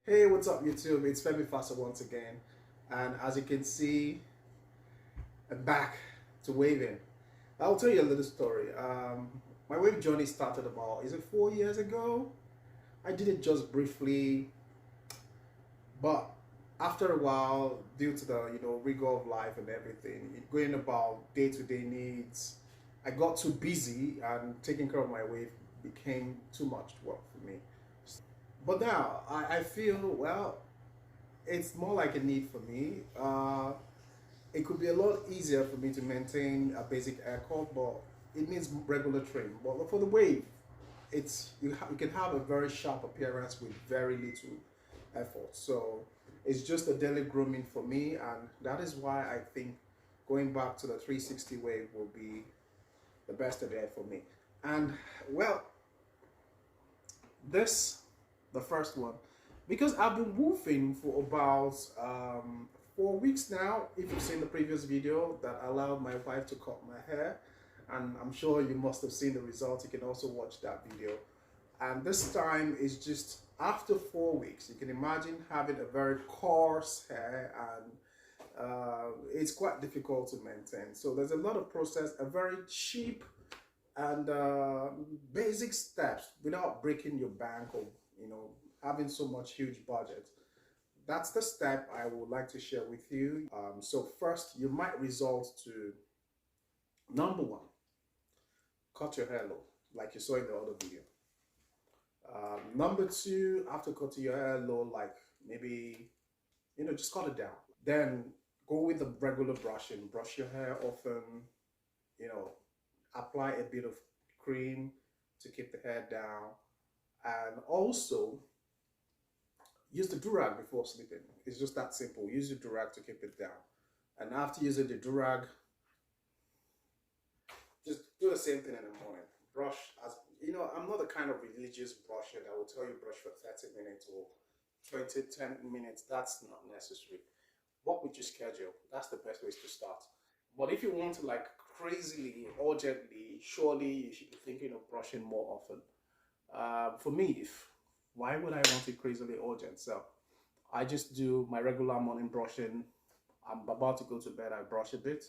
Hey, what's up YouTube? It's Femi Faster once again. And as you can see, I'm back to waving. I'll tell you a little story. My wave journey started about, is it 4 years ago? I did it just briefly, but after a while, due to the rigor of life and everything, going about day-to-day needs, I got too busy and taking care of my wave became too much work for me. But now I feel, well, it's more like a need for me. It could be a lot easier for me to maintain a basic aircraft, but it needs regular training. But for the wave, you can have a very sharp appearance with very little effort. So it's just a daily grooming for me, and that is why I think going back to the 360 wave will be the best of it for me. And well, this the first one, because I've been woofing for about 4 weeks now. If you've seen the previous video that allowed my wife to cut my hair, and I'm sure you must have seen the results, you can also watch that video. And this time is just after 4 weeks. You can imagine having a very coarse hair, and it's quite difficult to maintain. So there's a lot of process, a very cheap and basic steps without breaking your bank or having so much huge budget. That's the step I would like to share with you. So first, you might resort to number one, cut your hair low, like you saw in the other video. Number two, after cutting your hair low, like maybe just cut it down. Then go with the regular brushing. Brush your hair often. You know, apply a bit of cream to keep the hair down, and also use the durag before sleeping. It's just that simple. Use the durag to keep it down, and after using the durag, just do the same thing in the morning. Brush, as you know, I'm not the kind of religious brusher that will tell you brush for 30 minutes or 10 minutes. That's not necessary. Work with your schedule. That's the best way to start. But if you want to, like, crazily, urgently, surely you should be thinking of brushing more often. For me, why would I want it crazily urgent? So I just do my regular morning brushing. I'm about to go to bed, I brush a bit,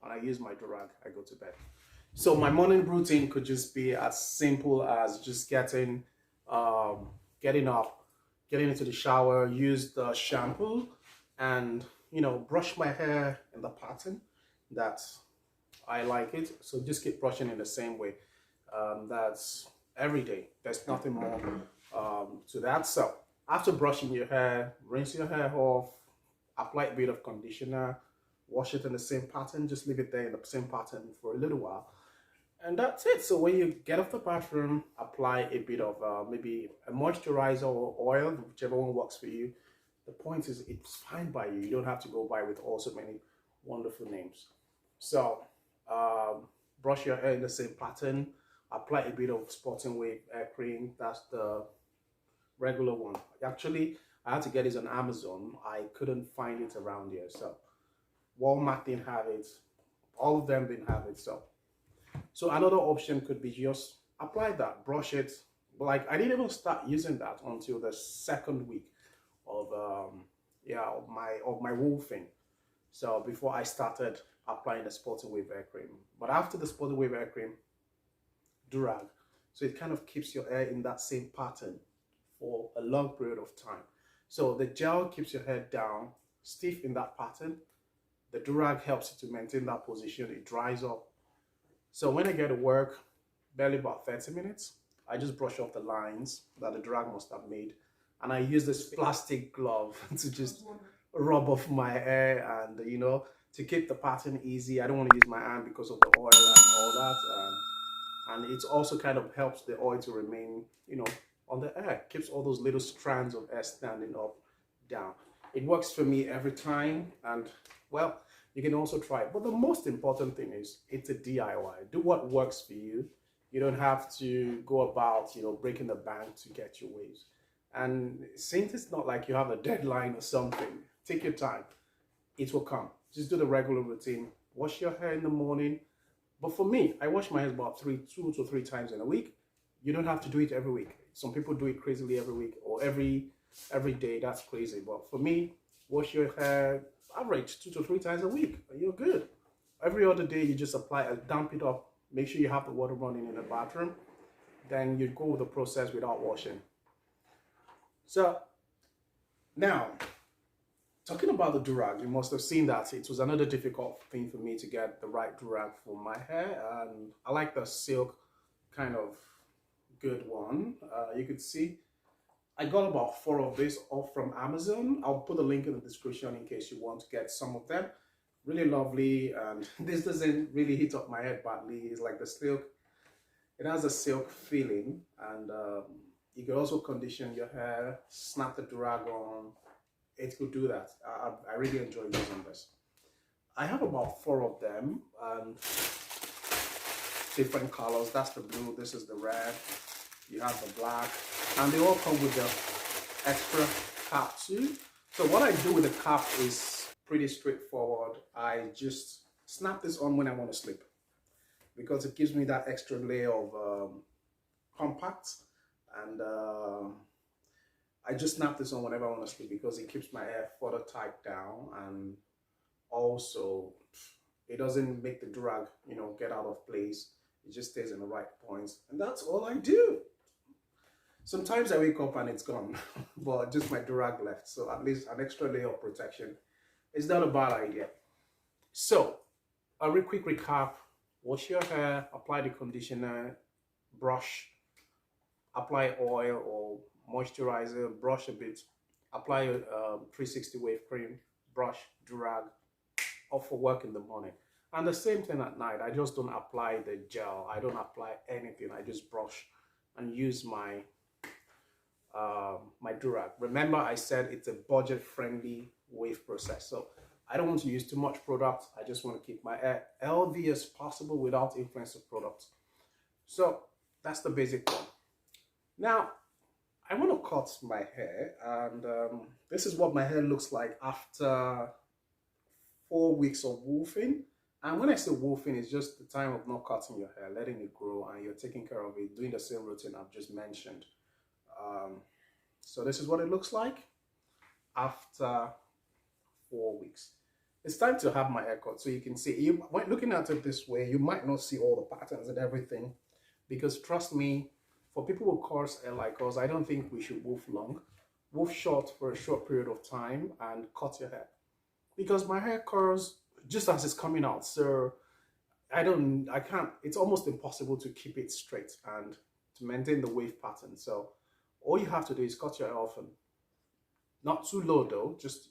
and I use my durag, I go to bed. So my morning routine could just be as simple as just getting up, getting into the shower, use the shampoo, and brush my hair in the pattern that I like it. So just keep brushing in the same way. That's every day. There's nothing more to that. So after brushing your hair, rinse your hair off, apply a bit of conditioner, wash it in the same pattern, just leave it there in the same pattern for a little while. And that's it. So when you get off the bathroom, apply a bit of maybe a moisturizer or oil, whichever one works for you. The point is, it's fine by you. You don't have to go by with also many wonderful names. So brush your hair in the same pattern, apply a bit of Sporting Wave hair cream. That's the regular one. Actually, I had to get this on Amazon. I couldn't find it around here. So Walmart didn't have it. All of them didn't have it. So another option could be just apply that, brush it. But like, I didn't even start using that until the second week of my wolfing. So before I started applying the Sporting Wave hair cream. But after the Sporting Wave hair cream, durag. So it kind of keeps your hair in that same pattern for a long period of time. So the gel keeps your hair down, stiff in that pattern. The durag helps you to maintain that position. It dries up. So when I get to work, barely about 30 minutes, I just brush off the lines that the durag must have made. And I use this plastic glove to just rub off my hair and, to keep the pattern easy. I don't want to use my hand because of the oil and all that. And it also kind of helps the oil to remain, on the hair. Keeps all those little strands of hair standing up, down. It works for me every time. And, well, you can also try it. But the most important thing is it's a DIY. Do what works for you. You don't have to go about, breaking the bank to get your waves. And since it's not like you have a deadline or something, take your time. It will come. Just do the regular routine. Wash your hair in the morning. But for me, I wash my hair about 2 to 3 times in a week. You don't have to do it every week. Some people do it crazily every week or every every day, that's crazy. But for me, wash your hair average 2 to 3 times a week, and you're good. Every other day, you just apply damp it up. Make sure you have the water running in the bathroom. Then you go with the process without washing. So now, talking about the durag, you must have seen that it was another difficult thing for me to get the right durag for my hair, and I like the silk kind of good one. You could see I got about 4 of these off from Amazon. I'll put a link in the description in case you want to get some of them. Really lovely, and this doesn't really heat up my head badly. It's like the silk, it has a silk feeling, and you can also condition your hair, snap the durag on. It could do that. I really enjoy using this. I have about 4 of them, and different colors. That's the blue, this is the red, you have the black, and they all come with the extra cap too. So what I do with the cap is pretty straightforward. I just snap this on when I want to sleep, because it gives me that extra layer of compact, and I just snap this on whenever I want to sleep because it keeps my hair further tied down, and also it doesn't make the durag, you know, get out of place. It just stays in the right points, and that's all I do. Sometimes I wake up and it's gone, but just my durag left, so at least an extra layer of protection is not a bad idea. So a real quick recap: wash your hair, apply the conditioner, brush, apply oil or moisturizer, brush a bit, apply a 360 wave cream, brush, durag, off for work in the morning. And the same thing at night. I just don't apply the gel. I don't apply anything. I just brush and use my my durag. Remember, I said it's a budget-friendly wave process, so I don't want to use too much product. I just want to keep my hair healthy as possible without influence of products. So that's the basic one. Now, I want to cut my hair, and this is what my hair looks like after 4 weeks of woofing. And when I say woofing, it's just the time of not cutting your hair, letting it grow, and you're taking care of it, doing the same routine I've just mentioned. So this is what it looks like after 4 weeks. It's time to have my hair cut. So you can see, when looking at it this way, you might not see all the patterns and everything, because trust me, for people with coarse hair like us, I don't think we should woof long. Woof short for a short period of time and cut your hair, because my hair curls just as it's coming out. So I can't, it's almost impossible to keep it straight and to maintain the wave pattern. So all you have to do is cut your hair often. Not too low though, just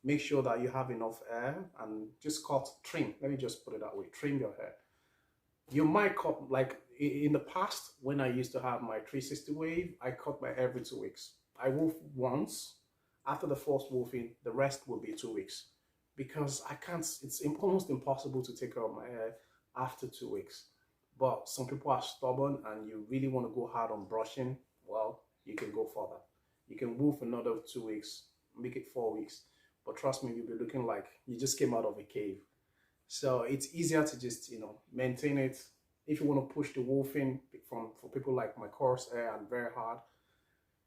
make sure that you have enough hair, and just cut, trim. Let me just put it that way, trim your hair. You might cut, like in the past when I used to have my 360 wave, I cut my hair every 2 weeks. I woof once. After the first woofing, the rest will be 2 weeks, because I can't, it's almost impossible to take care of my hair after 2 weeks. But some people are stubborn and you really want to go hard on brushing, well, you can go further. You can woof another 2 weeks, make it 4 weeks. But trust me, you'll be looking like you just came out of a cave. So it's easier to just, you know, maintain it. If you want to push the woofing for people like my coarse hair and very hard,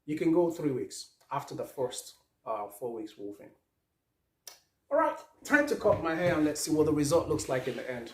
you can go 3 weeks after the first 4 weeks woofing. All right, time to cut my hair, and let's see what the result looks like in the end.